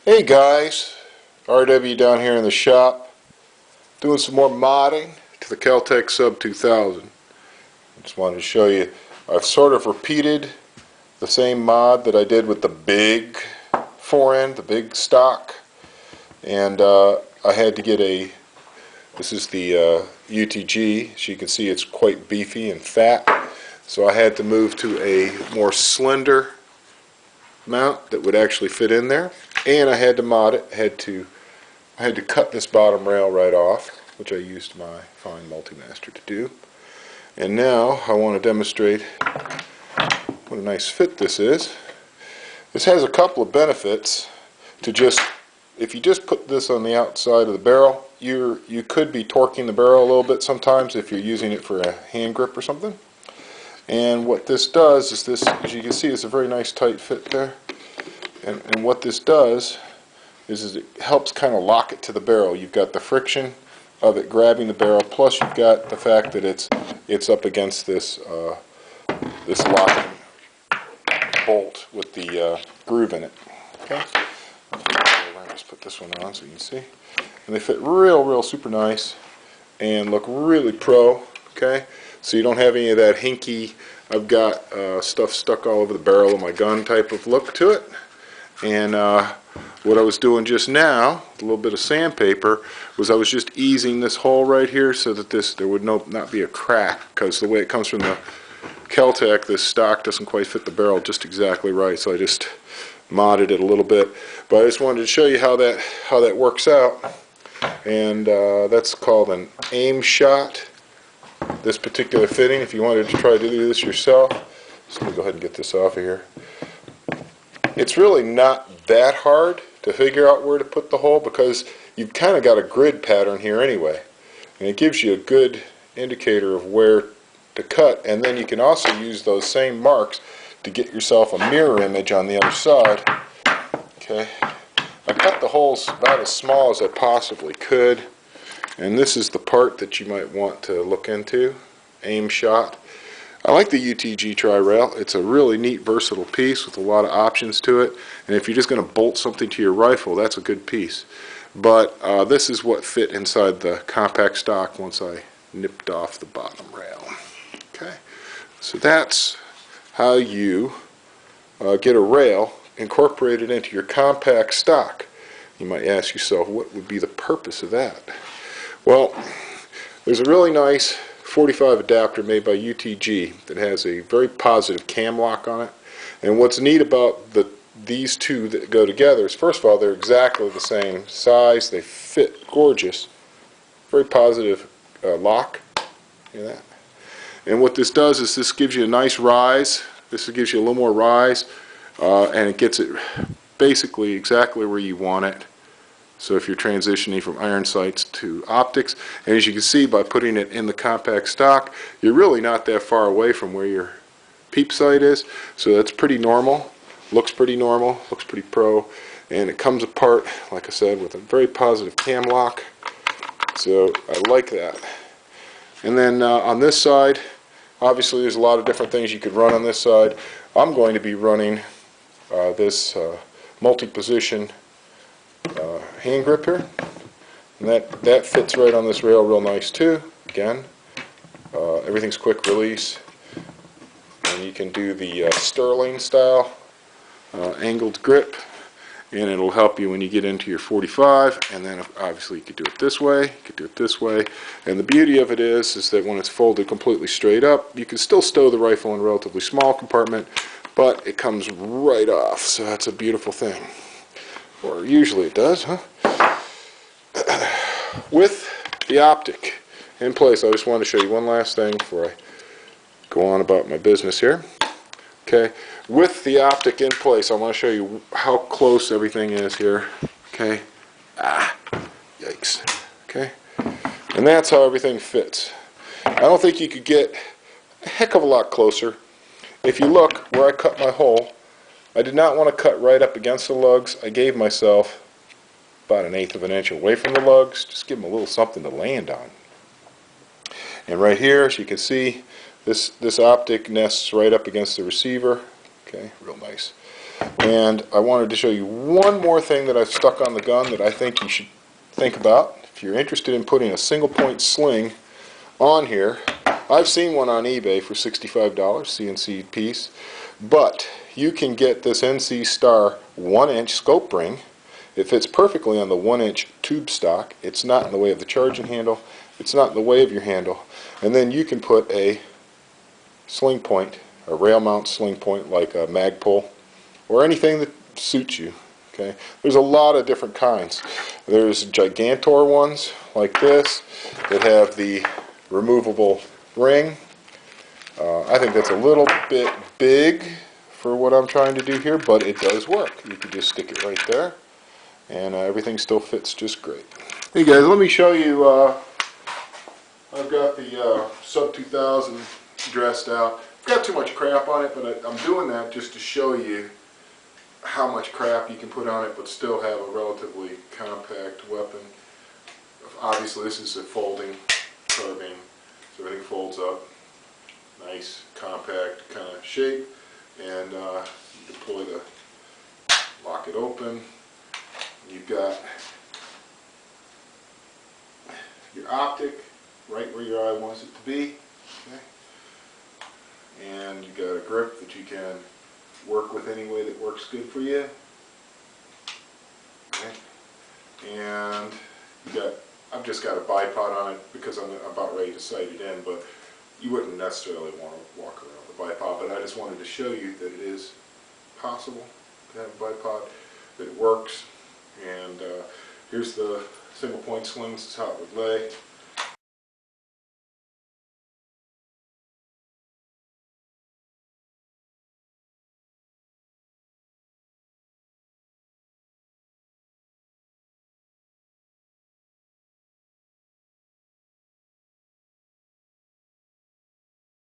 Hey guys, RW down here in the shop doing some more modding to the Kel Tec SUB 2000. I just wanted to show you, I've sort of repeated the same mod that I did with the big forend, the big stock, and I had to get this is the UTG. As you can see, it's quite beefy and fat, so I had to move to a more slender mount that would actually fit in there, and I had to mod it. I had to cut this bottom rail right off, which I used my fine multi-master to do. And now I want to demonstrate what a nice fit this is. This has a couple of benefits to if you just put this on the outside of the barrel, you could be torquing the barrel a little bit sometimes if you're using it for a hand grip or something. And what this does is this, as you can see, is a very nice tight fit there. And what this does is it helps kind of lock it to the barrel. You've got the friction of it grabbing the barrel, plus you've got the fact that it's up against this this locking bolt with the groove in it. Okay, just put this one on so you can see, and they fit real super nice and look really pro. Okay, so you don't have any of that hinky, I've got stuff stuck all over the barrel of my gun type of look to it. And what I was doing just now, a little bit of sandpaper, was I was just easing this hole right here so that there would not be a crack, because the way it comes from the KelTec, this stock doesn't quite fit the barrel just exactly right, so I just modded it a little bit. But I just wanted to show you how that works out, and that's called an aim shot, this particular fitting. If you wanted to try to do this yourself, just let me go ahead and get this off of here. It's really not that hard to figure out where to put the hole, because you've kind of got a grid pattern here anyway, and it gives you a good indicator of where to cut. And then you can also use those same marks to get yourself a mirror image on the other side. Okay, I cut the holes about as small as I possibly could, and this is the part that you might want to look into, aim shot. I like the UTG tri-rail. It's a really neat, versatile piece with a lot of options to it. And if you're just going to bolt something to your rifle, that's a good piece. But this is what fit inside the compact stock once I nipped off the bottom rail. Okay, so that's how you get a rail incorporated into your compact stock. You might ask yourself, what would be the purpose of that? Well, there's a really nice 45 adapter made by UTG that has a very positive cam lock on it. And what's neat about these two that go together is, first of all, they're exactly the same size. They fit gorgeous. Very positive lock. Hear that? And what this does is this gives you a nice rise. This gives you a little more rise, and it gets it basically exactly where you want it. So if you're transitioning from iron sights to optics, and as you can see by putting it in the compact stock, you're really not that far away from where your peep sight is. So that's pretty normal, looks pretty pro, and it comes apart, like I said, with a very positive cam lock. So I like that. And then on this side, obviously there's a lot of different things you could run on this side. I'm going to be running this multi-position hand grip here, and that fits right on this rail real nice too. Again, everything's quick release, and you can do the Sterling style angled grip, and it'll help you when you get into your 45. And then obviously you could do it this way, you could do it this way, and the beauty of it is that when it's folded completely straight up, you can still stow the rifle in a relatively small compartment, but it comes right off, so that's a beautiful thing. Or usually it does, huh? With the optic in place, I just wanted to show you one last thing before I go on about my business here. Okay, with the optic in place, I want to show you how close everything is here. Okay, yikes. Okay, and that's how everything fits. I don't think you could get a heck of a lot closer. If you look where I cut my hole, I did not want to cut right up against the lugs. I gave myself about 1/8 of an inch away from the lugs, just give them a little something to land on. And right here, as you can see, this optic nests right up against the receiver. Okay, real nice. And I wanted to show you one more thing that I've stuck on the gun that I think you should think about. If you're interested in putting a single point sling on here, I've seen one on eBay for $65, CNC piece, but you can get this NC Star 1-inch scope ring. It fits perfectly on the 1-inch tube stock. It's not in the way of the charging handle. It's not in the way of your handle. And then you can put a sling point, a rail mount sling point like a Magpul, or anything that suits you. Okay, there's a lot of different kinds. There's Gigantor ones like this that have the removable ring. I think that's a little bit big for what I'm trying to do here, but it does work. You can just stick it right there, and everything still fits just great. Hey guys, let me show you. I've got the Sub 2000 dressed out. I've got too much crap on it, but I'm doing that just to show you how much crap you can put on it but still have a relatively compact weapon. Obviously this is a folding carbine, so everything folds up. Nice, compact kind of shape, and you deploy the, lock it open. You've got your optic right where your eye wants it to be, okay? And you've got a grip that you can work with any way that works good for you. Okay. And you got, I've just got a bipod on it because I'm about ready to sight it in, but you wouldn't necessarily want to walk around with a bipod, but I just wanted to show you that it is possible to have a bipod, that it works. And here's the single point slings, that's how it would lay.